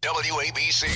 WABC.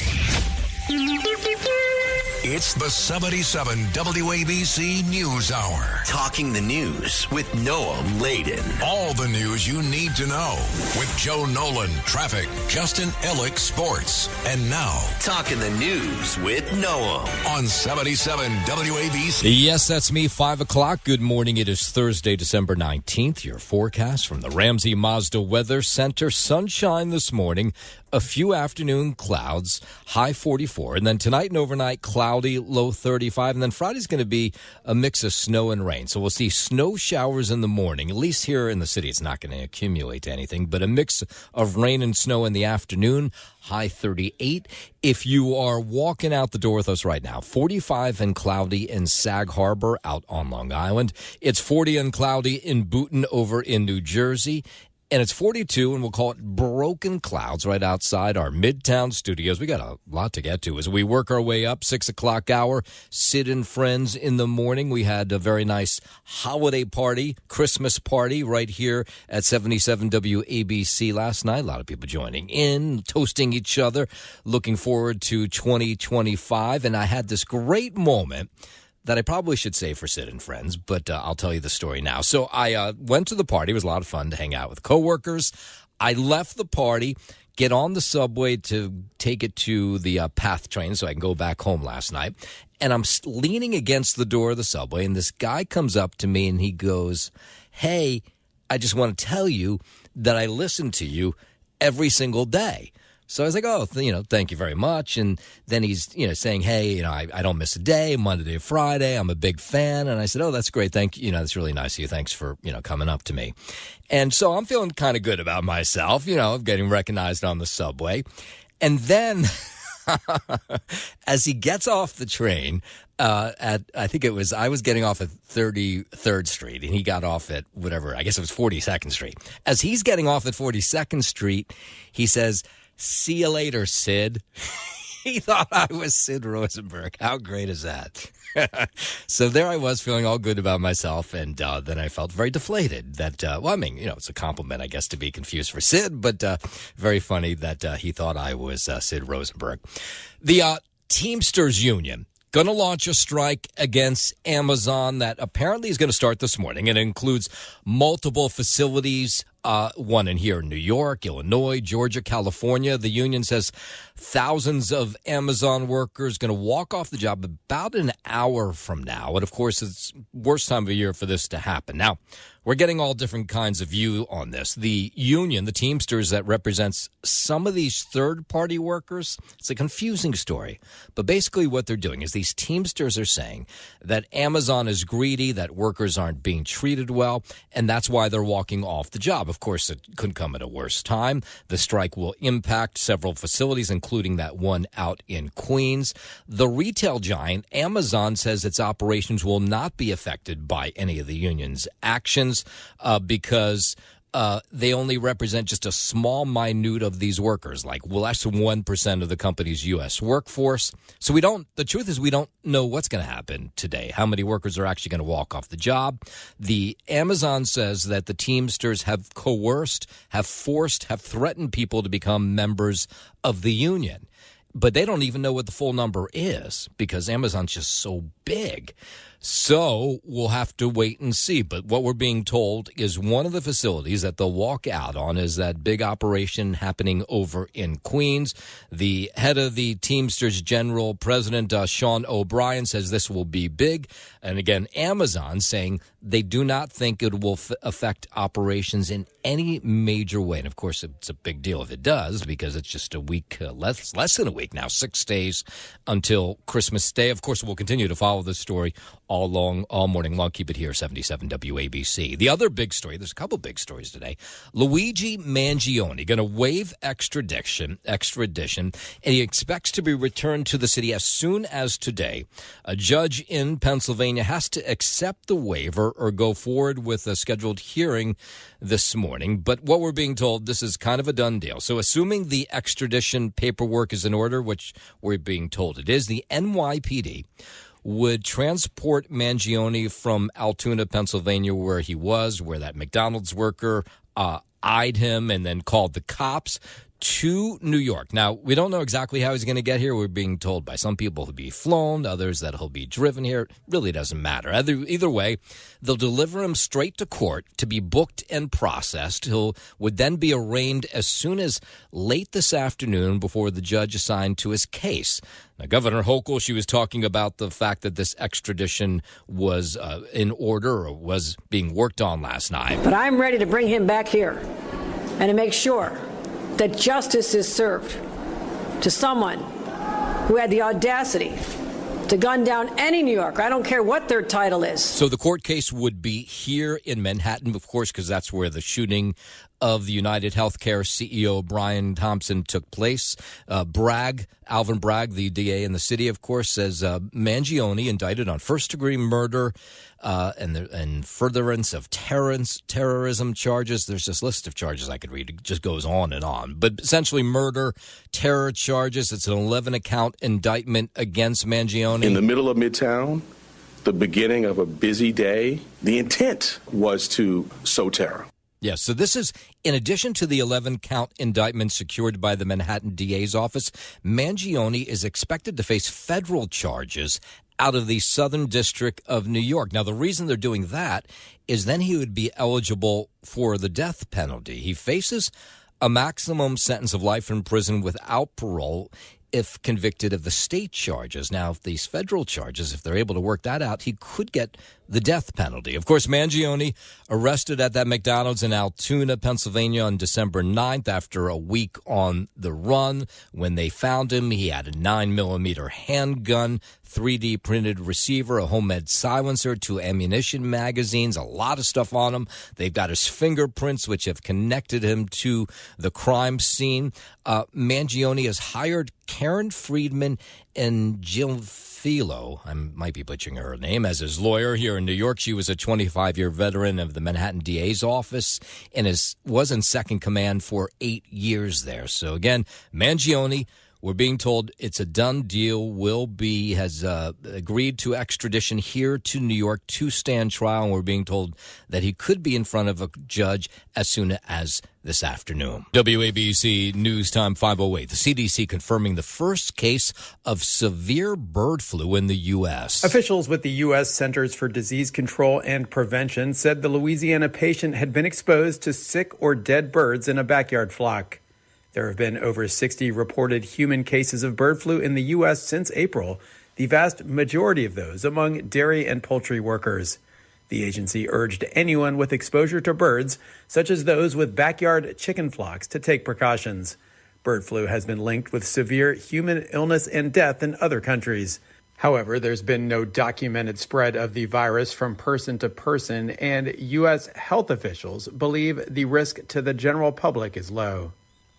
It's the 77 WABC News Hour. Talking the news with Noah Layden. All the news you need to know with Joe Nolan, traffic, Justin Ellick, sports. And now, Talking the news with Noah on 77 WABC. Yes, that's me, 5 o'clock. Good morning. It is Thursday, December 19th. Your forecast from the Ramsey Mazda Weather Center. Sunshine this morning. A few afternoon clouds, high 44. And then tonight and overnight, cloudy, low 35. And then Friday's going to be a mix of snow and rain. So we'll see snow showers in the morning. At least here in the city, it's not going to accumulate to anything. But a mix of rain and snow in the afternoon, high 38. If you are walking out the door with us right now, 45 and cloudy in Sag Harbor out on Long Island. It's 40 and cloudy in Boonton over in New Jersey. And it's 42, and we'll call it broken clouds right outside our Midtown studios. We got a lot to get to as we work our way up. 6 o'clock hour, Sid and Friends in the morning. We had a very nice holiday party, Christmas party right here at 77 WABC last night. A lot of people joining in, toasting each other, looking forward to 2025. And I had this great moment that I probably should say for Sid and Friends, but I'll tell you the story now. So I went to the party. It was a lot of fun to hang out with coworkers. I left the party, get on the subway to take it to the PATH train so I can go back home last night. And I'm leaning against the door of the subway, and this guy comes up to me and he goes, "Hey, I just want to tell you that I listen to you every single day." So I was like, "Oh, thank you very much." And then he's, saying, "Hey, I don't miss a day, Monday to Friday. I'm a big fan." And I said, "Oh, that's great. Thank you. That's really nice of you. Thanks for, coming up to me." And so I'm feeling kind of good about myself, of getting recognized on the subway. And then as he gets off the train, I was getting off at 33rd Street, and he got off at whatever, I guess it was 42nd Street. As he's getting off at 42nd Street, he says, "See you later, Sid." He thought I was Sid Rosenberg. How great is that? So there I was feeling all good about myself, and then I felt very deflated that, it's a compliment, I guess, to be confused for Sid, but very funny that he thought I was Sid Rosenberg. The Teamsters Union going to launch a strike against Amazon that apparently is going to start this morning. It includes multiple facilities, one in here in New York, Illinois, Georgia, California. The union says thousands of Amazon workers going to walk off the job about an hour from now. And, of course, it's worst time of year for this to happen. Now, we're getting all different kinds of view on this. The union, the Teamsters, that represents some of these third-party workers, it's a confusing story. But basically what they're doing is these Teamsters are saying that Amazon is greedy, that workers aren't being treated well, and that's why they're walking off the job. Of course, it couldn't come at a worse time. The strike will impact several facilities, including that one out in Queens. The retail giant, Amazon, says its operations will not be affected by any of the union's actions because they only represent just a small minute of these workers, like less than 1% of the company's U.S. workforce. So the truth is we don't know what's going to happen today, how many workers are actually going to walk off the job. The Amazon says that the Teamsters have coerced, have forced, have threatened people to become members of the union. But they don't even know what the full number is because Amazon's just so big. So we'll have to wait and see. But what we're being told is one of the facilities that they'll walk out on is that big operation happening over in Queens. The head of the Teamsters General President, Sean O'Brien, says this will be big. And again, Amazon saying they do not think it will affect operations in any major way. And, of course, it's a big deal if it does because it's just a week, less than a week now, 6 days until Christmas Day. Of course, we'll continue to follow this story all morning long. Keep it here, 77 WABC. The other big story, there's a couple big stories today. Luigi Mangione going to waive extradition, and he expects to be returned to the city as soon as today. A judge in Pennsylvania has to accept the waiver or go forward with a scheduled hearing this morning. But what we're being told, this is kind of a done deal. So assuming the extradition paperwork is in order, which we're being told it is, the NYPD would transport Mangione from Altoona, Pennsylvania, where he was, where that McDonald's worker eyed him and then called the cops, to New York. Now, we don't know exactly how he's going to get here. We're being told by some people he'll be flown, others that he'll be driven here. It really doesn't matter. Either way, they'll deliver him straight to court to be booked and processed. Would then be arraigned as soon as late this afternoon before the judge assigned to his case. Now, Governor Hochul, she was talking about the fact that this extradition was in order or was being worked on last night. But I'm ready to bring him back here and to make sure that justice is served to someone who had the audacity to gun down any New Yorker. I don't care what their title is. So the court case would be here in Manhattan, of course, because that's where the shooting of the United Healthcare CEO Brian Thompson took place. Alvin Bragg, the DA in the city, of course, says Mangione, indicted on first-degree murder and furtherance of terrorism charges. There's this list of charges I could read. It just goes on and on. But essentially murder, terror charges. It's an 11-account indictment against Mangione. In the middle of Midtown, the beginning of a busy day, the intent was to sow terror. Yes, so this is, in addition to the 11-count indictment secured by the Manhattan DA's office, Mangione is expected to face federal charges out of the Southern District of New York. Now, the reason they're doing that is then he would be eligible for the death penalty. He faces a maximum sentence of life in prison without parole if convicted of the state charges. Now, if these federal charges, if they're able to work that out, he could get the death penalty. Of course, Mangione arrested at that McDonald's in Altoona, Pennsylvania on December 9th after a week on the run. When they found him, he had a 9mm handgun, 3D printed receiver, a homemade silencer, 2 ammunition magazines, a lot of stuff on him. They've got his fingerprints, which have connected him to the crime scene. Mangione has hired Karen Friedman and Jill Philo, I might be butchering her name, as his lawyer here in New York. She was a 25-year veteran of the Manhattan DA's office and was in second command for 8 years there. So again, Mangione, we're being told it's a done deal, has agreed to extradition here to New York to stand trial, and we're being told that he could be in front of a judge as soon as this afternoon. WABC News Time 5:08. The CDC confirming the first case of severe bird flu in the U.S. Officials with the U.S. Centers for Disease Control and Prevention said the Louisiana patient had been exposed to sick or dead birds in a backyard flock. There have been over 60 reported human cases of bird flu in the U.S. since April, the vast majority of those among dairy and poultry workers. The agency urged anyone with exposure to birds, such as those with backyard chicken flocks, to take precautions. Bird flu has been linked with severe human illness and death in other countries. However, there's been no documented spread of the virus from person to person, and U.S. health officials believe the risk to the general public is low.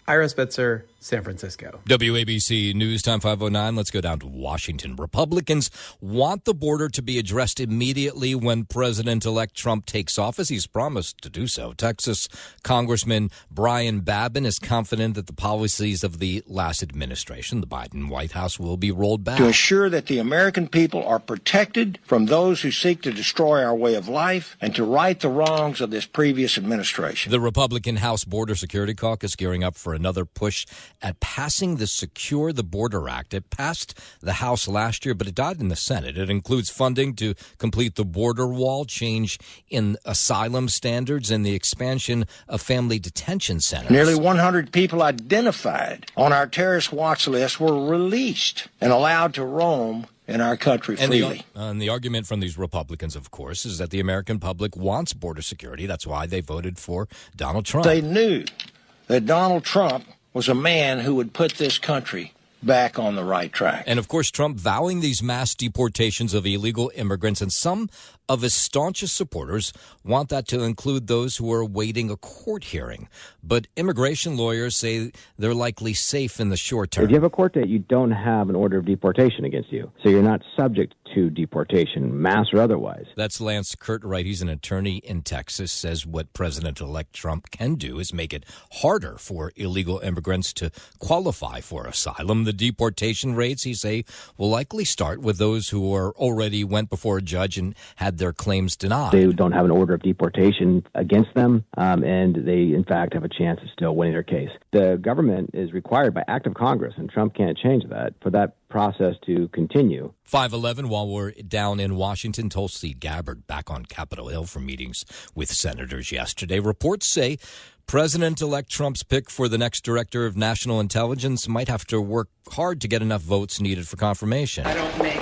Ira Spitzer, San Francisco. WABC News Time 5:09. Let's go down to Washington. Republicans want the border to be addressed immediately when President-elect Trump takes office. He's promised to do so. Texas Congressman Brian Babin is confident that the policies of the last administration, the Biden White House, will be rolled back. To ensure that the American people are protected from those who seek to destroy our way of life and to right the wrongs of this previous administration. The Republican House Border Security Caucus gearing up for another push at passing the Secure the Border Act. It passed the House last year, but it died in the Senate. It includes funding to complete the border wall, change in asylum standards, and the expansion of family detention centers. Nearly 100 people identified on our terrorist watch list were released and allowed to roam in our country freely. And the argument from these Republicans, of course, is that the American public wants border security. That's why they voted for Donald Trump. They knew that Donald Trump was a man who would put this country back on the right track. And, of course, Trump vowing these mass deportations of illegal immigrants, and some of his staunchest supporters want that to include those who are awaiting a court hearing. But immigration lawyers say they're likely safe in the short term. If you have a court date, you don't have an order of deportation against you, so you're not subject to deportation, mass or otherwise. That's Lance Curtright. He's an attorney in Texas, says what President-elect Trump can do is make it harder for illegal immigrants to qualify for asylum. The deportation rates, he say, will likely start with those who are already went before a judge and had their claims denied. They don't have an order of deportation against them, and they, in fact, have a chance of still winning their case. The government is required by act of Congress, and Trump can't change that, for that process to continue. 5:11, while we're down in Washington, Tulsi Gabbard back on Capitol Hill for meetings with senators yesterday. Reports say President-elect Trump's pick for the next director of national intelligence might have to work hard to get enough votes needed for confirmation. I don't make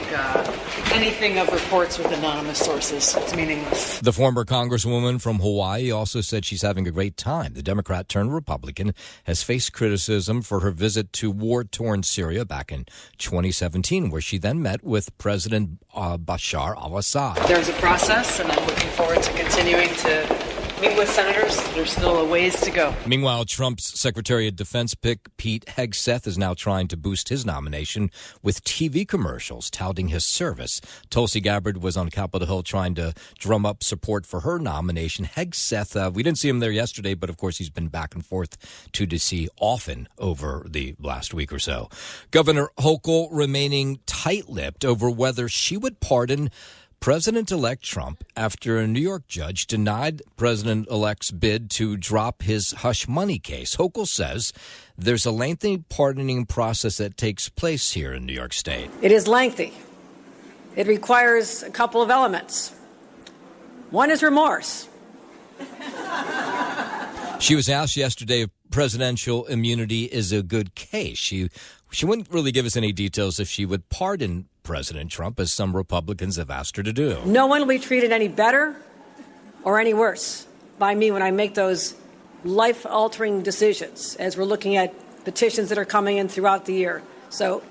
anything of reports with anonymous sources. It's meaningless. The former Congresswoman from Hawaii also said she's having a great time. The Democrat turned Republican has faced criticism for her visit to war-torn Syria back in 2017, where she then met with President Bashar al-Assad. There's a process, and I'm looking forward to continuing to meet with senators. There's still a ways to go. Meanwhile, Trump's Secretary of Defense pick, Pete Hegseth, is now trying to boost his nomination with TV commercials touting his service. Tulsi Gabbard was on Capitol Hill trying to drum up support for her nomination. Hegseth, we didn't see him there yesterday, but of course he's been back and forth to D.C. often over the last week or so. Governor Hochul remaining tight-lipped over whether she would pardon President-elect Trump after a New York judge denied President-elect's bid to drop his hush money case. Hochul says there's a lengthy pardoning process that takes place here in New York State. It is lengthy. It requires a couple of elements. One is remorse. She was asked yesterday if presidential immunity is a good case. She wouldn't really give us any details if she would pardon President Trump, as some Republicans have asked her to do. No one will be treated any better or any worse by me when I make those life-altering decisions, as we're looking at petitions that are coming in throughout the year. So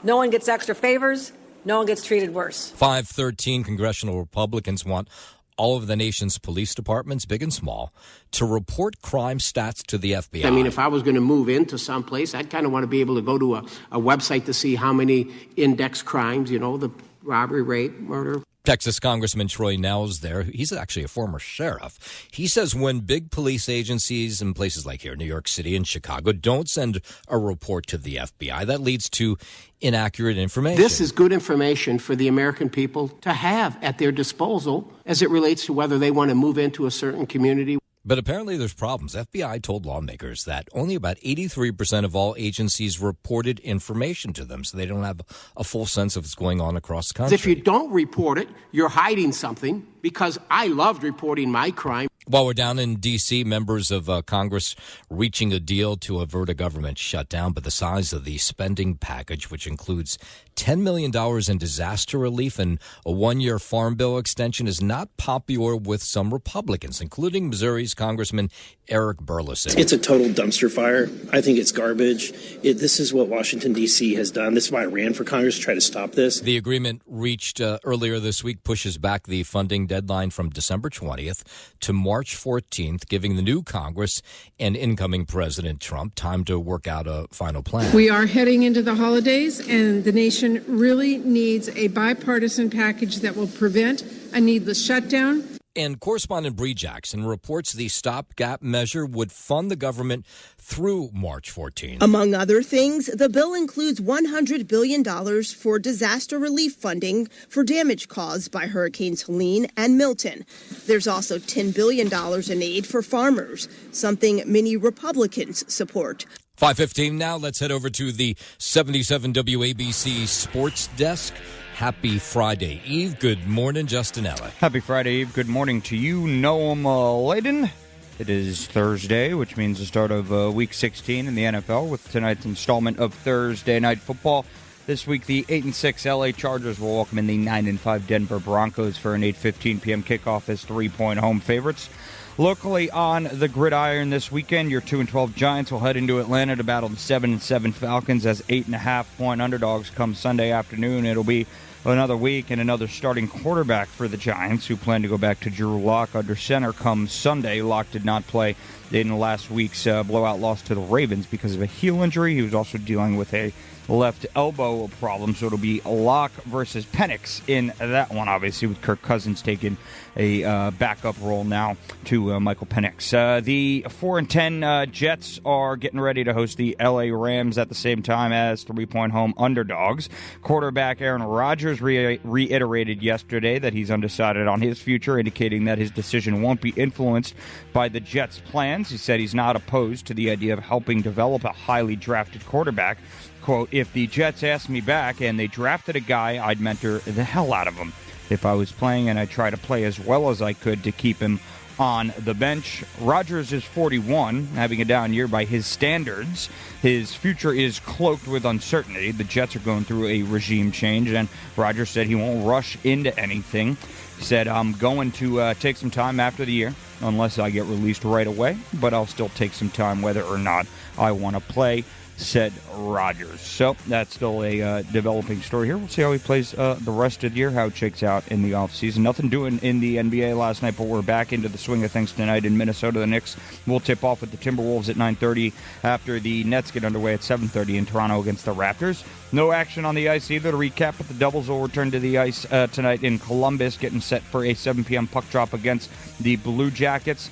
no one gets extra favors. No one gets treated worse. 513 congressional Republicans want all of the nation's police departments, big and small, to report crime stats to the FBI. I mean, if I was going to move into someplace, I'd kind of want to be able to go to a website to see how many index crimes, the robbery, rape, murder. Texas Congressman Troy Nell's there. He's actually a former sheriff. He says when big police agencies in places like here, New York City and Chicago, don't send a report to the FBI, that leads to inaccurate information. This is good information for the American people to have at their disposal as it relates to whether they want to move into a certain community. But apparently there's problems. FBI told lawmakers that only about 83% of all agencies reported information to them, so they don't have a full sense of what's going on across the country. If you don't report it, you're hiding something, because I loved reporting my crime. While we're down in D.C., members of Congress reaching a deal to avert a government shutdown, but the size of the spending package, which includes $10 million in disaster relief and a one-year farm bill extension, is not popular with some Republicans, including Missouri's Congressman Eric Burleson. It's a total dumpster fire. I think it's garbage. This is what Washington, D.C. has done. This is why I ran for Congress, to try to stop this. The agreement reached earlier this week pushes back the funding deadline from December 20th to March 14th, giving the new Congress and incoming President Trump time to work out a final plan. We are heading into the holidays, and the nation really needs a bipartisan package that will prevent a needless shutdown. And correspondent Bree Jackson reports the stopgap measure would fund the government through March 14th. Among other things, the bill includes $100 billion for disaster relief funding for damage caused by Hurricanes Helene and Milton. There's also $10 billion in aid for farmers, something many Republicans support. 5:15 now. Let's head over to the 77 WABC Sports Desk. Happy Friday Eve. Good morning, Justin Ellick. Happy Friday Eve. Good morning to you, Noam Layden. It is Thursday, which means the start of Week 16 in the NFL with tonight's installment of Thursday Night Football. This week, the 8-6 LA Chargers will welcome in the 9-5 Denver Broncos for an 8:15 p.m. kickoff as 3-point home favorites. Locally on the gridiron this weekend, your 2-12 Giants will head into Atlanta to battle the 7-7 Falcons as 8.5-point underdogs come Sunday afternoon. It'll be another week and another starting quarterback for the Giants, who plan to go back to Drew Lock under center come Sunday. Lock did not play in last week's blowout loss to the Ravens because of a heel injury. He was also dealing with a left elbow problem, so it'll be Lock versus Penix in that one, obviously, with Kirk Cousins taking a backup role now to Michael Penix. The 4-10 Jets are getting ready to host the LA Rams at the same time as 3-point home underdogs. Quarterback Aaron Rodgers reiterated yesterday that he's undecided on his future, indicating that his decision won't be influenced by the Jets' plans. He said he's not opposed to the idea of helping develop a highly drafted quarterback. Quote, if the Jets asked me back and they drafted a guy, I'd mentor the hell out of him. If I was playing, and I'd try to play as well as I could to keep him on the bench. Rodgers is 41, having a down year by his standards. His future is cloaked with uncertainty. The Jets are going through a regime change, and Rodgers said he won't rush into anything. He said, I'm going to take some time after the year, unless I get released right away, but I'll still take some time whether or not I want to play, said Rodgers. So that's still a developing story here. We'll see how he plays the rest of the year, how it shakes out in the offseason. Nothing doing in the NBA last night, but we're back into the swing of things tonight in Minnesota. The Knicks will tip off with the Timberwolves at 9:30 after the Nets get underway at 7:30 in Toronto against the Raptors. No action on the ice either. To recap, but the Devils will return to the ice tonight in Columbus, getting set for a 7 p.m. puck drop against the Blue Jackets.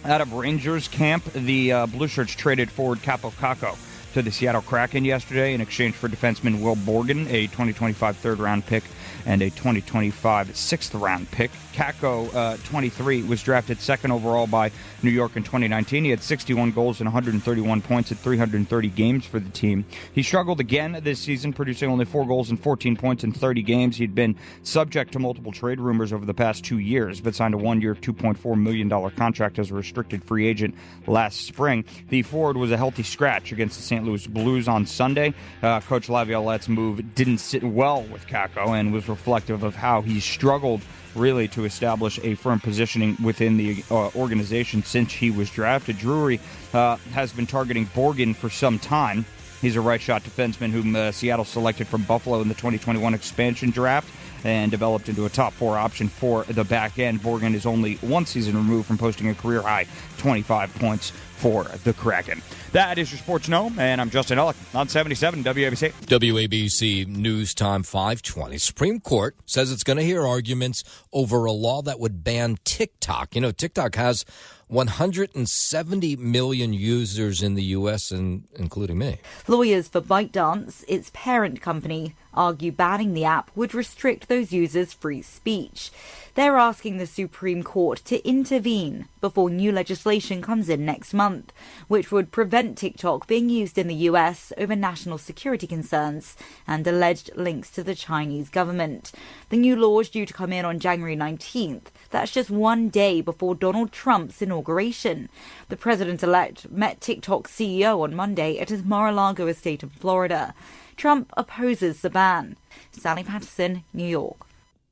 Out of Rangers camp, the Blue Shirts traded forward Capo Caco to the Seattle Kraken yesterday in exchange for defenseman Will Borgen, a 2025 third-round pick and a 2025 sixth-round pick. Kako, 23, was drafted second overall by New York in 2019. He had 61 goals and 131 points at 330 games for the team. He struggled again this season, producing only 4 goals and 14 points in 30 games. He'd been subject to multiple trade rumors over the past 2 years, but signed a one-year, $2.4 million contract as a restricted free agent last spring. The forward was a healthy scratch against the St. Louis Blues on Sunday. Coach Laviolette's move didn't sit well with Kako and was reflective of how he struggled really to establish a firm positioning within the organization since he was drafted. Drury has been targeting Borgen for some time. He's a right-shot defenseman whom Seattle selected from Buffalo in the 2021 expansion draft and developed into a top 4 option for the back end. Borgen is only one season removed from posting a career-high 25 points for the Kraken. That is your Sports Know, and I'm Justin Ellick on 77 WABC. WABC News Time 520. Supreme Court says it's going to hear arguments over a law that would ban TikTok. You know, TikTok has 170 million users in the U.S., including me. Lawyers for ByteDance, its parent company, argue banning the app would restrict those users' free speech. They're asking the Supreme Court to intervene before new legislation comes in next month, which would prevent TikTok being used in the U.S. over national security concerns and alleged links to the Chinese government. The new law is due to come in on January 19th. That's just one day before Donald Trump's inauguration. The president-elect met TikTok's CEO on Monday at his Mar-a-Lago estate in Florida. Trump opposes the ban. Sally Patterson, New York.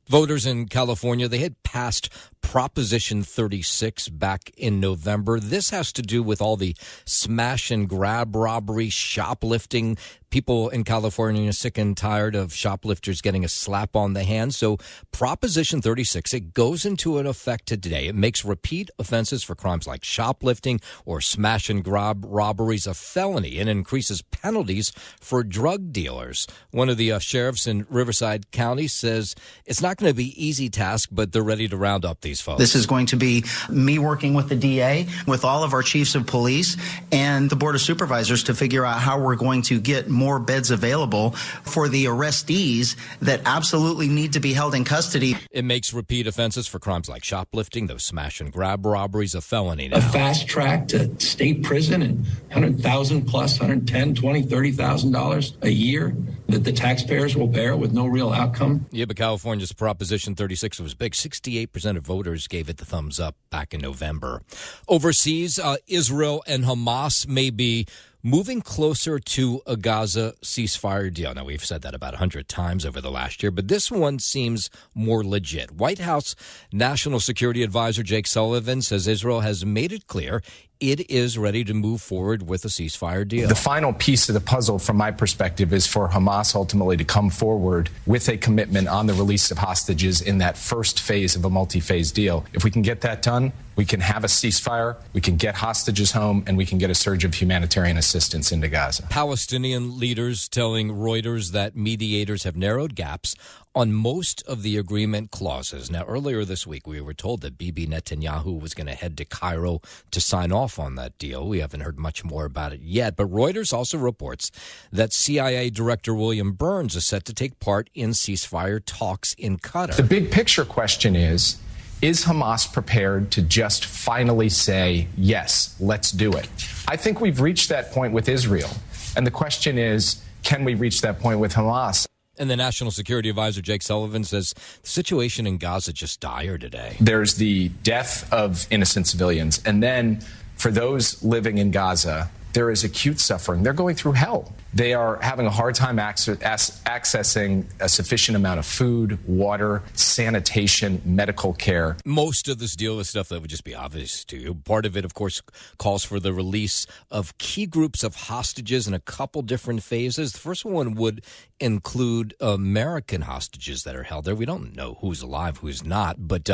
Voters in California, they had passed Proposition 36 back in November. This has to do with all the smash and grab robbery, shoplifting. People in California are sick and tired of shoplifters getting a slap on the hand. So Proposition 36, it goes into effect today. It makes repeat offenses for crimes like shoplifting or smash and grab robberies a felony and increases penalties for drug dealers. One of the sheriffs in Riverside County says it's not going to be an easy task, but they're ready to round up these folks. This is going to be me working with the DA, with all of our chiefs of police and the Board of Supervisors to figure out how we're going to get more beds available for the arrestees that absolutely need to be held in custody. It makes repeat offenses for crimes like shoplifting, those smash and grab robberies, a felony now. A fast track to state prison and $100,000 plus, $110,000, $20,000, $30,000 a year that the taxpayers will bear with no real outcome. Yeah, but California's Proposition 36 was big. 68% of voters gave it the thumbs up back in November. Overseas, Israel and Hamas may be moving closer to a Gaza ceasefire deal. Now, we've said that about 100 times over the last year, but this one seems more legit. White House National Security Advisor Jake Sullivan says Israel has made it clear it is ready to move forward with a ceasefire deal. The final piece of the puzzle, from my perspective, is for Hamas ultimately to come forward with a commitment on the release of hostages in that first phase of a multi-phase deal. If we can get that done, we can have a ceasefire, we can get hostages home, and we can get a surge of humanitarian assistance into Gaza. Palestinian leaders telling Reuters that mediators have narrowed gaps on most of the agreement clauses. Now, earlier this week, we were told that Bibi Netanyahu was going to head to Cairo to sign off on that deal. We haven't heard much more about it yet, but Reuters also reports that CIA Director William Burns is set to take part in ceasefire talks in Qatar. The big picture question is Hamas prepared to just finally say, yes, let's do it? I think we've reached that point with Israel. And the question is, can we reach that point with Hamas? And the National Security Advisor, Jake Sullivan, says the situation in Gaza just dire today. There's the death of innocent civilians. And then for those living in Gaza, there is acute suffering. They're going through hell. They are having a hard time accessing a sufficient amount of food, water, sanitation, medical care. Most of this deal is stuff that would just be obvious to you. Part of it, of course, calls for the release of key groups of hostages in a couple different phases. The first one would include American hostages that are held there. We don't know who's alive, who's not, but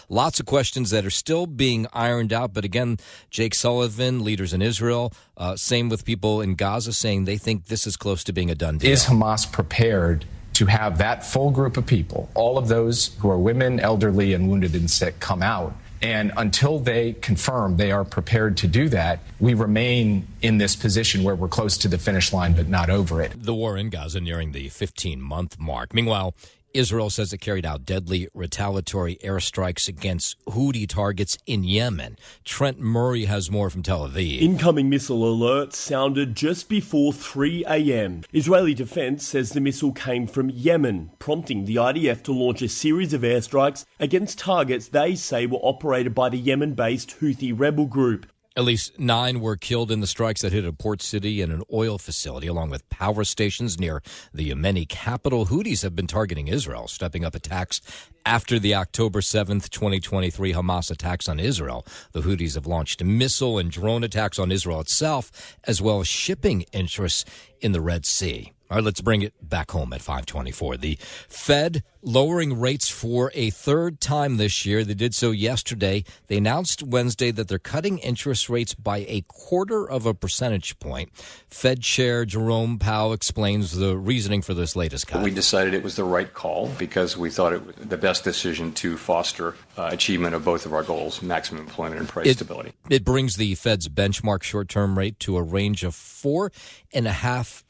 lots of questions that are still being ironed out. But again, Jake Sullivan, leaders in Israel, same with people in Gaza, saying they think this is close to being a done deal. Is Hamas prepared to have that full group of people, all of those who are women, elderly, and wounded and sick, come out? And until they confirm they are prepared to do that, we remain in this position where we're close to the finish line but not over it. The war in Gaza nearing the 15-month mark. Meanwhile, Israel says it carried out deadly retaliatory airstrikes against Houthi targets in Yemen. Trent Murray has more from Tel Aviv. Incoming missile alerts sounded just before 3 a.m. Israeli defense says the missile came from Yemen, prompting the IDF to launch a series of airstrikes against targets they say were operated by the Yemen-based Houthi rebel group. At least 9 were killed in the strikes that hit a port city and an oil facility, along with power stations near the Yemeni capital. Houthis have been targeting Israel, stepping up attacks after the October 7th, 2023 Hamas attacks on Israel. The Houthis have launched missile and drone attacks on Israel itself, as well as shipping interests in the Red Sea. All right, let's bring it back home at 524. The Fed lowering rates for a third time this year. They did so yesterday. They announced Wednesday that they're cutting interest rates by 0.25 percentage point. Fed Chair Jerome Powell explains the reasoning for this latest cut. We decided it was the right call because we thought it was the best decision to foster achievement of both of our goals, maximum employment and price stability. It brings the Fed's benchmark short-term rate to a range of 4.25%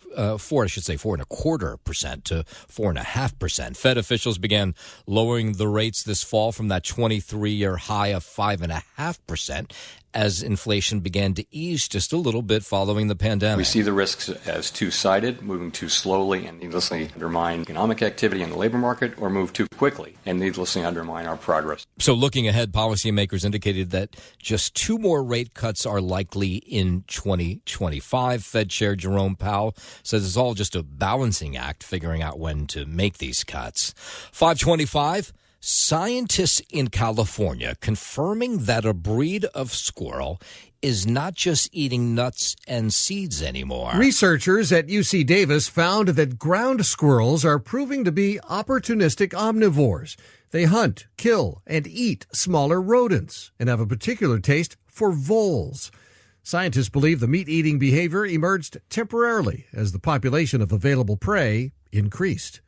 to 4.5%. Fed officials began lowering the rates this fall from that 23-year high of 5.5% as inflation began to ease just a little bit following the pandemic. We see the risks as two-sided, moving too slowly and needlessly undermine economic activity in the labor market, or move too quickly and needlessly undermine our progress. So looking ahead, policymakers indicated that just 2 more rate cuts are likely in 2025. Fed Chair Jerome Powell says it's all just a balancing act, figuring out when to make these cuts. 525. Scientists in California confirming that a breed of squirrel is not just eating nuts and seeds anymore. Researchers at UC Davis found that ground squirrels are proving to be opportunistic omnivores. They hunt, kill, and eat smaller rodents and have a particular taste for voles. Scientists believe the meat-eating behavior emerged temporarily as the population of available prey increased.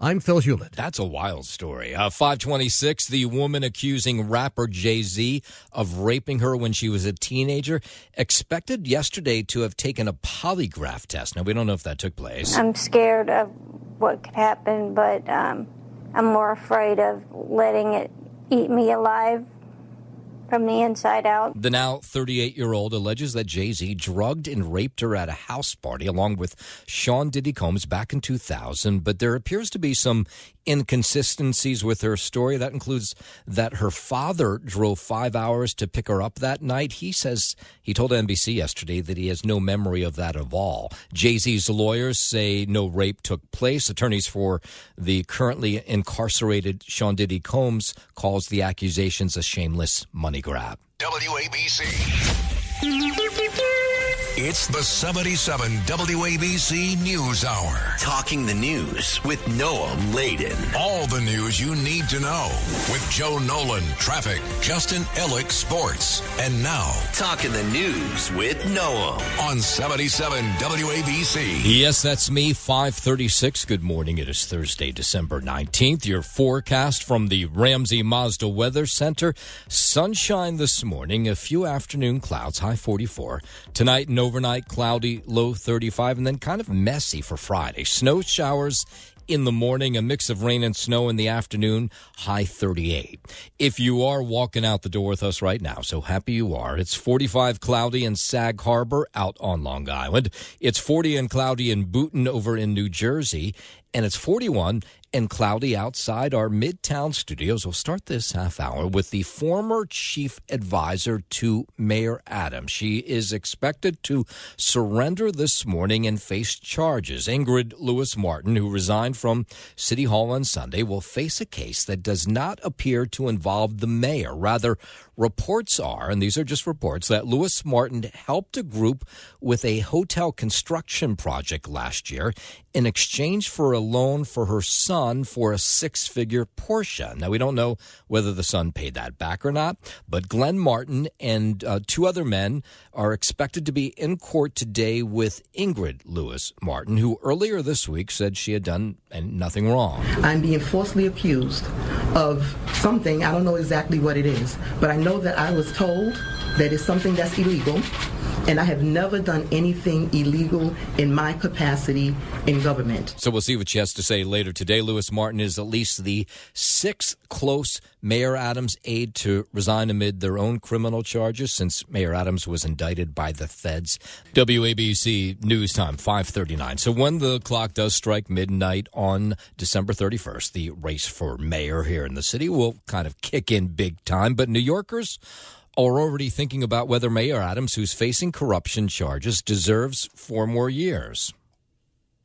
I'm Phil Hewlett. That's a wild story. 526, the woman accusing rapper Jay-Z of raping her when she was a teenager, expected yesterday to have taken a polygraph test. Now, we don't know if that took place. I'm scared of what could happen, but I'm more afraid of letting it eat me alive from the inside out. The now 38-year-old alleges that Jay-Z drugged and raped her at a house party along with Sean Diddy Combs back in 2000, but there appears to be some inconsistencies with her story. That includes that her father drove 5 hours to pick her up that night. He says he told NBC yesterday that he has no memory of that at all. Jay-Z's lawyers say no rape took place. Attorneys for the currently incarcerated Sean Diddy Combs calls the accusations a shameless money grab. WABC. It's the 77 WABC News Hour. Talking the news with Noam Laden. All the news you need to know with Joe Nolan, traffic, Justin Ellick, sports. And now, Talking the news with Noam on 77 WABC. Yes, that's me, 5:36. Good morning. It is Thursday, December 19th. Your forecast from the Ramsey Mazda Weather Center. Sunshine this morning, a few afternoon clouds, high 44. Tonight and overnight, cloudy, low 35, and then kind of messy for Friday. Snow showers in the morning, a mix of rain and snow in the afternoon, high 38. If you are walking out the door with us right now, so happy you are, it's 45 cloudy in Sag Harbor out on Long Island. It's 40 and cloudy in Boonton over in New Jersey, and it's 41 and cloudy outside our Midtown studios. We'll start this half hour with the former chief advisor to Mayor Adams. She is expected to surrender this morning and face charges. Ingrid Lewis-Martin, who resigned from City Hall on Sunday, will face a case that does not appear to involve the mayor. Rather, reports are, and these are just reports, that Lewis-Martin helped a group with a hotel construction project last year in exchange for a loan for her son for a six-figure Porsche. Now, we don't know whether the son paid that back or not, but Glenn Martin and two other men are expected to be in court today with Ingrid Lewis-Martin, who earlier this week said she had done nothing wrong. I'm being falsely accused of something. I don't know exactly what it is, but I know that I was told that it's something that's illegal, and I have never done anything illegal in my capacity in government. So we'll see what she has to say later today. Lewis-Martin is at least the sixth close Mayor Adams aide to resign amid their own criminal charges since Mayor Adams was indicted by the feds. WABC News Time, 5:39. So when the clock does strike midnight on December 31st, the race for mayor here in the city will kind of kick in big time. But New Yorkers are already thinking about whether Mayor Adams, who's facing corruption charges, deserves 4 more years.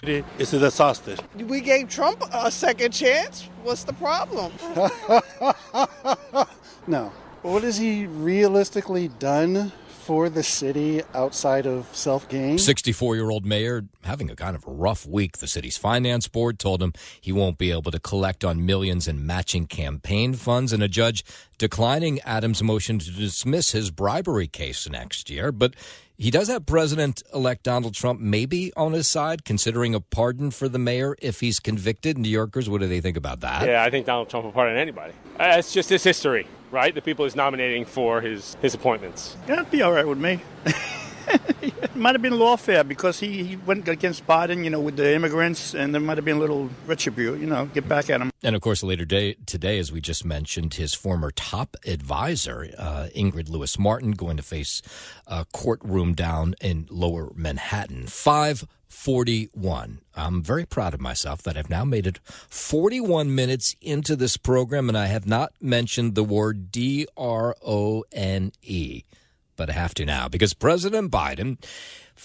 It's a disaster. We gave Trump a second chance. What's the problem? No. What has he realistically done for the city outside of self-gain? 64-year-old mayor having a kind of a rough week. The city's finance board told him he won't be able to collect on millions in matching campaign funds, and a judge declining Adams' motion to dismiss his bribery case next year. But he does have President-elect Donald Trump maybe on his side, considering a pardon for the mayor if he's convicted. New Yorkers, what do they think about that? Yeah, I think Donald Trump will pardon anybody. It's just his history, right? The people he's nominating for his appointments. Yeah, it'd be all right with me. It might have been lawfare because he went against Biden, with the immigrants, and there might have been a little retribution, get back at him. And, of course, later today, as we just mentioned, his former top advisor, Ingrid Lewis-Martin, going to face a courtroom down in Lower Manhattan. 5:41. I'm very proud of myself that I've now made it 41 minutes into this program, and I have not mentioned the word DRONE. But I have to now, because President Biden,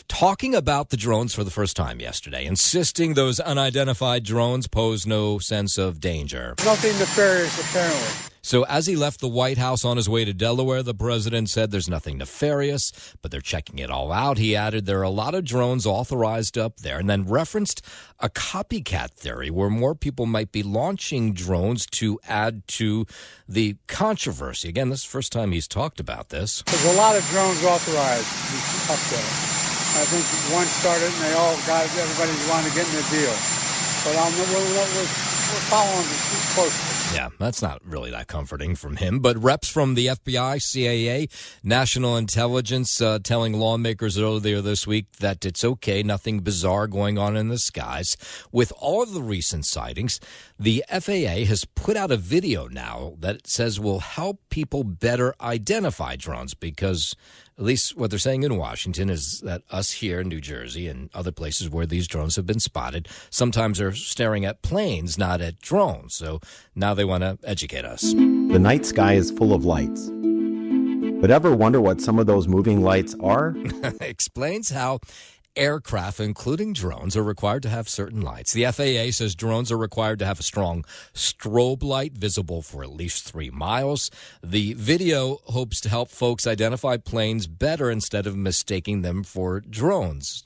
talking about the drones for the first time yesterday, insisting those unidentified drones pose no sense of danger. Nothing nefarious, apparently. So as he left the White House on his way to Delaware, the president said there's nothing nefarious, but they're checking it all out. He added there are a lot of drones authorized up there, and then referenced a copycat theory where more people might be launching drones to add to the controversy. Again, this is the first time he's talked about this. There's a lot of drones authorized up there. I think one started and they all got it. Everybody wanted to get in the deal. But we're following it closely. Yeah, that's not really that comforting from him. But reps from the FBI, CIA, National Intelligence telling lawmakers earlier this week that it's okay, nothing bizarre going on in the skies. With all of the recent sightings, the FAA has put out a video now that it says will help people better identify drones, because at least what they're saying in Washington is that us here in New Jersey and other places where these drones have been spotted sometimes are staring at planes, not at drones. So now they want to educate us. The night sky is full of lights. But ever wonder what some of those moving lights are? Explains how aircraft, including drones, are required to have certain lights. The FAA says drones are required to have a strong strobe light visible for at least 3 miles. The video hopes to help folks identify planes better instead of mistaking them for drones.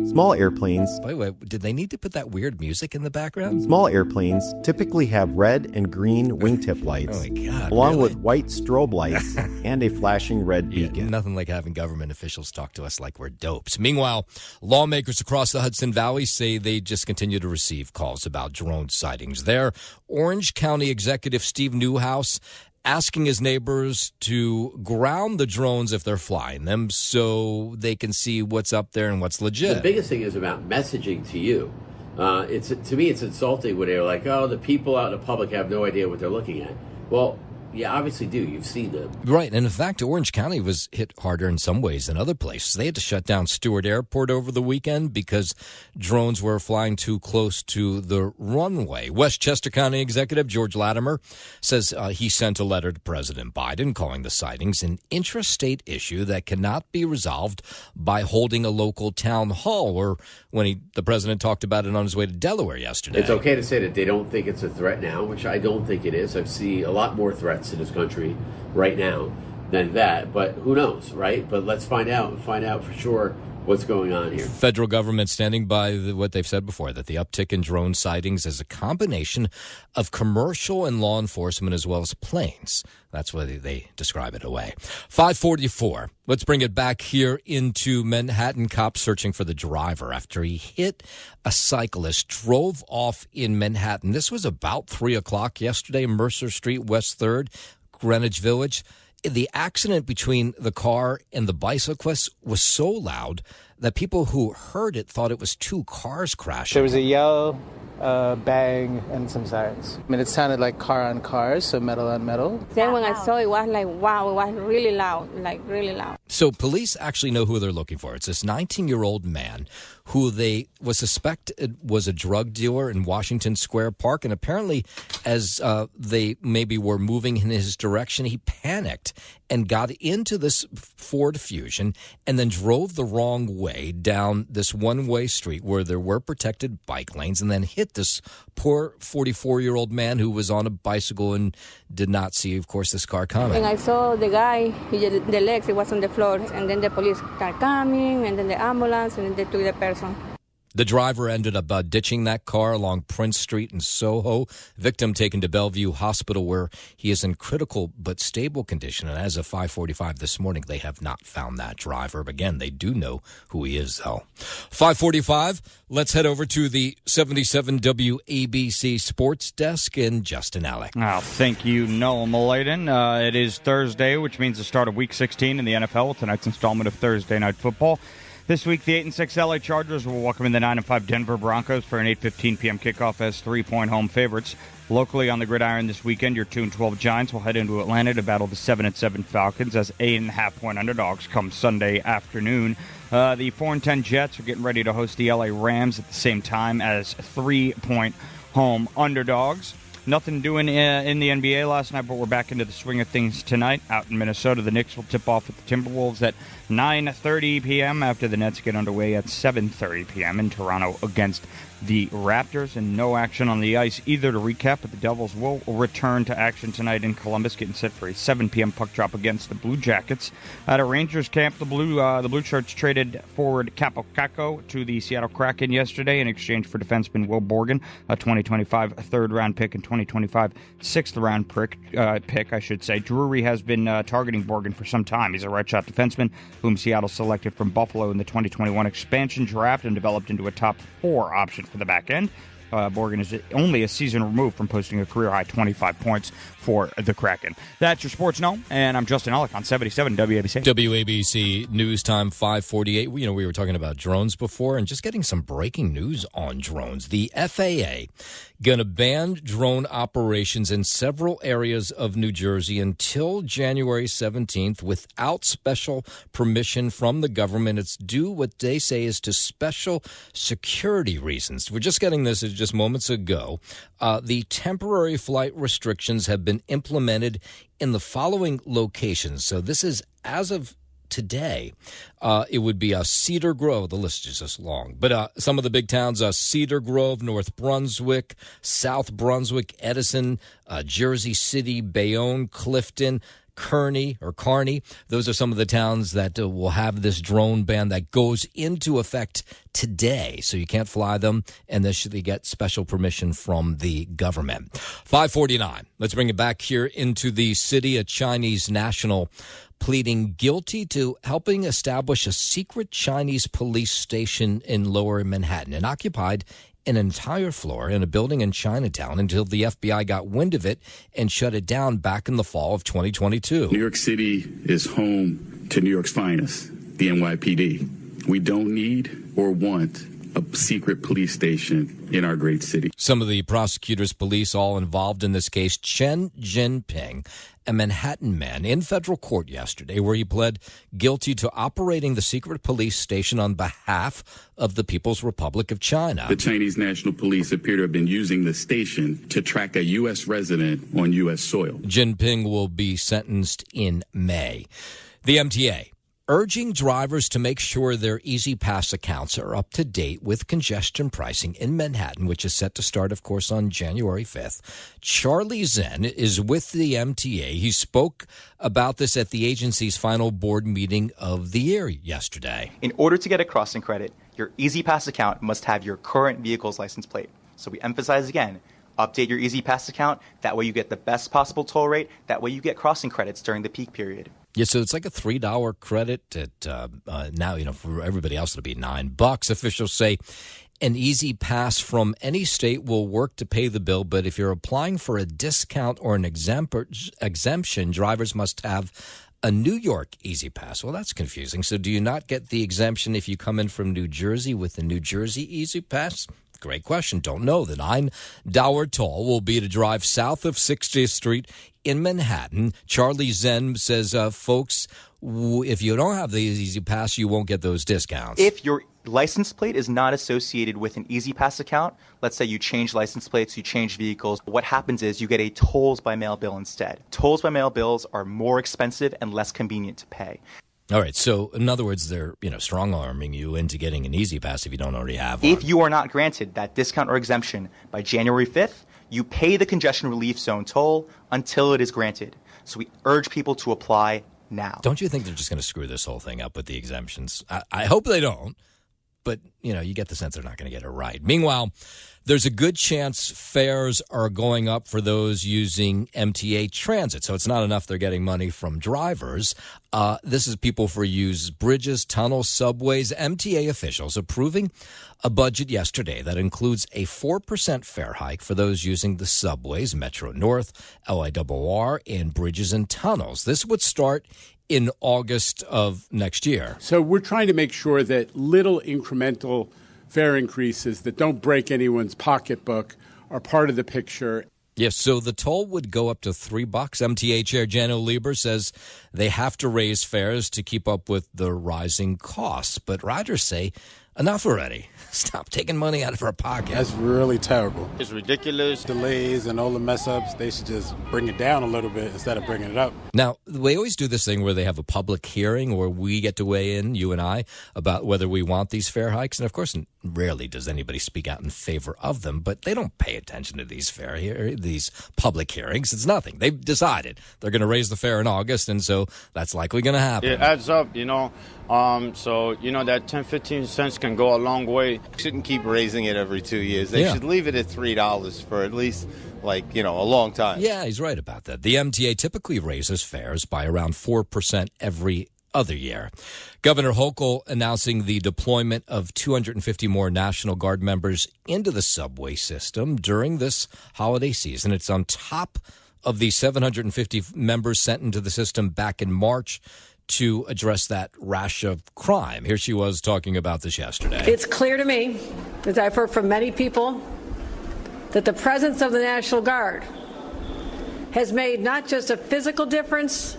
Small airplanes. Wait, did they need to put that weird music in the background? Small airplanes typically have red and green wingtip lights, oh my God, along really? with white strobe lights and a flashing red beacon. Nothing like having government officials talk to us like we're dopes. Meanwhile, lawmakers across the Hudson Valley say they just continue to receive calls about drone sightings there. Orange County Executive Steve Newhouse asking his neighbors to ground the drones if they're flying them so they can see what's up there and what's legit. The biggest thing is about messaging to you. To me, it's insulting when they're like, oh, the people out in the public have no idea what they're looking at. Well, you obviously do. You've seen them. Right. And in fact, Orange County was hit harder in some ways than other places. They had to shut down Stewart Airport over the weekend because drones were flying too close to the runway. Westchester County Executive George Latimer says he sent a letter to President Biden calling the sightings an intrastate issue that cannot be resolved by holding a local town hall, or when the president talked about it on his way to Delaware yesterday. It's okay to say that they don't think it's a threat now, which I don't think it is. I see a lot more threats in this country right now than that, but who knows, right? But let's find out for sure what's going on here. Federal government standing by what they've said before, that the uptick in drone sightings is a combination of commercial and law enforcement as well as planes. That's why they describe it away. 5:44. Let's bring it back here into Manhattan. Cops searching for the driver after he hit a cyclist, drove off in Manhattan. This was about 3 o'clock yesterday, Mercer Street, West 3rd, Greenwich Village. The accident between the car and the bicyclist was so loud that people who heard it thought it was two cars crashing. There was a yell, bang, and some sirens. I mean, it sounded like car on cars, so metal on metal. Then when I saw it, was like, wow, it was really loud, like really loud. So police actually know who they're looking for. It's this 19-year-old man who they was suspected was a drug dealer in Washington Square Park. And apparently, as they maybe were moving in his direction, he panicked and got into this Ford Fusion and then drove the wrong way down this one-way street where there were protected bike lanes and then hit this poor 44-year-old man who was on a bicycle and did not see, of course, this car coming. And I saw the guy, the legs, it was on the floor, and then the police started coming, and then the ambulance, and then they took the person. The driver ended up ditching that car along Prince Street in Soho. Victim taken to Bellevue Hospital, where he is in critical but stable condition. And as of 5:45 this morning, they have not found that driver. But again, they do know who he is, though. 5:45, let's head over to the 77 WABC Sports Desk and Justin Alec. Oh, thank you, Noah Maladen. It is Thursday, which means the start of Week 16 in the NFL with tonight's installment of Thursday Night Football. This week, the 8-6 LA Chargers will welcome in the 9-5 Denver Broncos for an 8:15 p.m. kickoff as 3-point home favorites. Locally on the gridiron this weekend, your 2-12 Giants will head into Atlanta to battle the 7-7 Falcons as 8.5-point underdogs come Sunday afternoon. The 4-10 Jets are getting ready to host the LA Rams at the same time as 3-point home underdogs. Nothing doing in the NBA last night, but we're back into the swing of things tonight. Out in Minnesota, the Knicks will tip off with the Timberwolves at 9:30 p.m. after the Nets get underway at 7:30 p.m. in Toronto against the Raptors. And no action on the ice either to recap, but the Devils will return to action tonight in Columbus, getting set for a 7 p.m. puck drop against the Blue Jackets. At a Rangers camp, the Blue Shirts traded forward Capo Caco to the Seattle Kraken yesterday in exchange for defenseman Will Borgen, a 2025 third-round pick and 2025 sixth-round pick, I should say. Drury has been targeting Borgen for some time. He's a right-shot defenseman whom Seattle selected from Buffalo in the 2021 expansion draft and developed into a top 4 option for the back end. Borgen is only a season removed from posting a career-high 25 points for the Kraken. That's your Sports Know, and I'm Justin Alec on 77 WABC. WABC News Time 5:48. We were talking about drones before, and just getting some breaking news on drones. The FAA going to ban drone operations in several areas of New Jersey until January 17th without special permission from the government. It's due, what they say, is to special security reasons. We're just getting this just moments ago. The temporary flight restrictions have been implemented in the following locations. So this is as of today. It would be Cedar Grove. The list is just long. But some of the big towns, Cedar Grove, North Brunswick, South Brunswick, Edison, Jersey City, Bayonne, Clifton, Kearney. Those are some of the towns that will have this drone ban that goes into effect today. So you can't fly them, and they get special permission from the government. 5:49. Let's bring it back here into the city. A Chinese national pleading guilty to helping establish a secret Chinese police station in Lower Manhattan and occupied an entire floor in a building in Chinatown until the FBI got wind of it and shut it down back in the fall of 2022. New York City is home to New York's finest, the NYPD. We don't need or want a secret police station in our great city. Some of the prosecutors, police, all involved in this case. Chen Jinping, a Manhattan man, in federal court yesterday, where he pled guilty to operating the secret police station on behalf of the People's Republic of China. The Chinese National Police appear to have been using the station to track a U.S. resident on U.S. soil. Jinping will be sentenced in May. The MTA urging drivers to make sure their Easy Pass accounts are up to date with congestion pricing in Manhattan, which is set to start, of course, on January 5th. Charlie Zen is with the MTA. He spoke about this at the agency's final board meeting of the year yesterday. In order to get a crossing credit, your Easy Pass account must have your current vehicle's license plate. So we emphasize again, update your Easy Pass account. That way you get the best possible toll rate. That way you get crossing credits during the peak period. Yeah, so it's like a $3 credit. Now, for everybody else, it'll be $9. Officials say an Easy Pass from any state will work to pay the bill, but if you're applying for a discount or an exemption, drivers must have a New York Easy Pass. Well, that's confusing. So do you not get the exemption if you come in from New Jersey with the New Jersey Easy Pass? Great question. Don't know. The $9 toll will be to drive south of 60th Street in Manhattan. Charlie Zen says, folks, if you don't have the Easy Pass, you won't get those discounts. If your license plate is not associated with an Easy Pass account, let's say you change license plates, you change vehicles, what happens is you get a tolls by mail bill instead. Tolls by mail bills are more expensive and less convenient to pay. All right. So, in other words, they're, strong-arming you into getting an Easy Pass if you don't already have one. If you are not granted that discount or exemption by January 5th, you pay the congestion relief zone toll until it is granted. So we urge people to apply now. Don't you think they're just going to screw this whole thing up with the exemptions? I hope they don't. But, you get the sense they're not going to get it right. Meanwhile, there's a good chance fares are going up for those using MTA Transit. So it's not enough they're getting money from drivers. This is people for use bridges, tunnels, subways. MTA officials approving a budget yesterday that includes a 4% fare hike for those using the subways, Metro North, LIRR, and bridges and tunnels. This would start in August of next year. So we're trying to make sure that little incremental fare increases that don't break anyone's pocketbook are part of the picture. Yes, so the toll would go up to $3. MTA Chair Jano Lieber says they have to raise fares to keep up with the rising costs. But riders say, enough already. Stop taking money out of our pocket. That's really terrible. It's ridiculous. Delays and all the mess ups, they should just bring it down a little bit instead of bringing it up. Now, we always do this thing where they have a public hearing where we get to weigh in, you and I, about whether we want these fare hikes. And of course, rarely does anybody speak out in favor of them, but they don't pay attention to these public hearings. It's nothing. They've decided they're going to raise the fare in August, and so that's likely going to happen. It adds up, so, that 10, 15 cents can go a long way. Shouldn't keep raising it every 2 years. They should leave it at $3 for at least, a long time. Yeah, he's right about that. The MTA typically raises fares by around 4% every other year. Governor Hochul announcing the deployment of 250 more National Guard members into the subway system during this holiday season. It's on top of the 750 members sent into the system back in March to address that rash of crime. Here she was talking about this yesterday. It's clear to me, as I've heard from many people, that the presence of the National Guard has made not just a physical difference,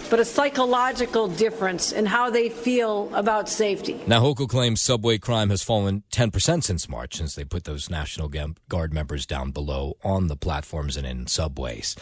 but a psychological difference in how they feel about safety. Now, Hochul claims subway crime has fallen 10% since March, since they put those National Guard members down below on the platforms and in subways.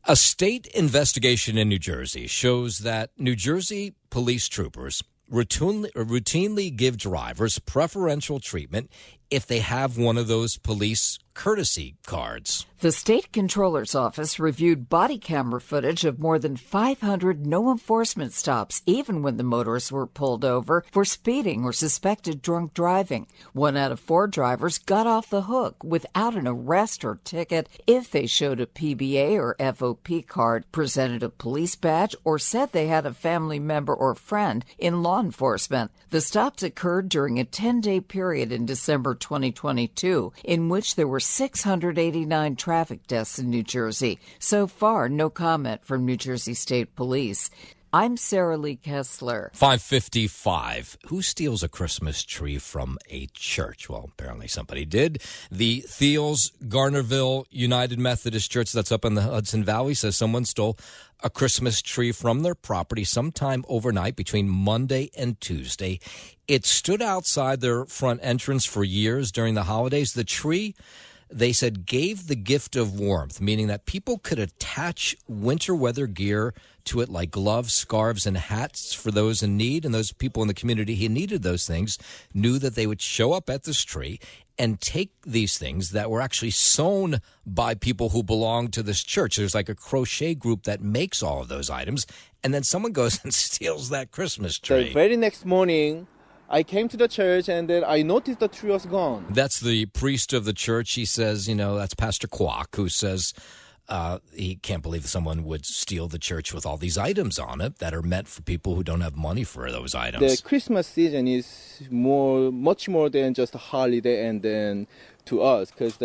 A state investigation in New Jersey shows that New Jersey police troopers routinely give drivers preferential treatment if they have one of those police courtesy cards. The state controller's office reviewed body camera footage of more than 500 no enforcement stops, even when the motorists were pulled over for speeding or suspected drunk driving. 1 out of 4 drivers got off the hook without an arrest or ticket if they showed a PBA or FOP card, presented a police badge, or said they had a family member or friend in law enforcement. The stops occurred during a 10-day period in December 2022, in which there were 689 traffic deaths in New Jersey. So far, no comment from New Jersey State Police. I'm Sarah Lee Kessler. 5:55. Who steals a Christmas tree from a church? Well, apparently somebody did. The Thiels Garnerville United Methodist Church that's up in the Hudson Valley says someone stole a Christmas tree from their property sometime overnight between Monday and Tuesday. It stood outside their front entrance for years during the holidays. The tree, they said, gave the gift of warmth, meaning that people could attach winter weather gear to it, like gloves, scarves, and hats for those in need. And those people in the community who needed those things knew that they would show up at this tree and take these things that were actually sewn by people who belong to this church. There's like a crochet group that makes all of those items, and then someone goes and steals that Christmas tree. The very next morning, I came to the church, and then I noticed the tree was gone. That's the priest of the church. He says, that's Pastor Kwok, who says he can't believe someone would steal the church with all these items on it that are meant for people who don't have money for those items. The Christmas season is much more than just a holiday, and then to us, because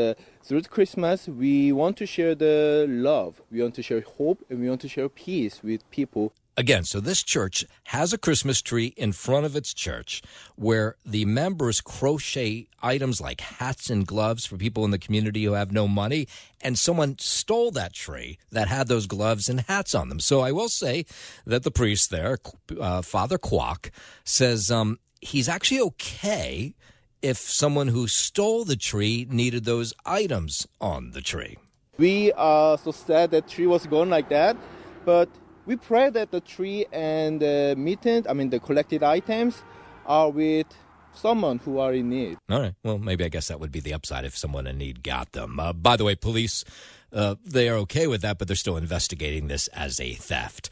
through Christmas, we want to share the love, we want to share hope, and we want to share peace with people. Again, so this church has a Christmas tree in front of its church where the members crochet items like hats and gloves for people in the community who have no money, and someone stole that tree that had those gloves and hats on them. So I will say that the priest there, Father Kwok, says he's actually okay if someone who stole the tree needed those items on the tree. We are so sad that tree was gone like that, but we pray that the tree and the mittens, the collected items, are with someone who are in need. All right. Well, maybe I guess that would be the upside if someone in need got them. By the way, police, they are okay with that, but they're still investigating this as a theft.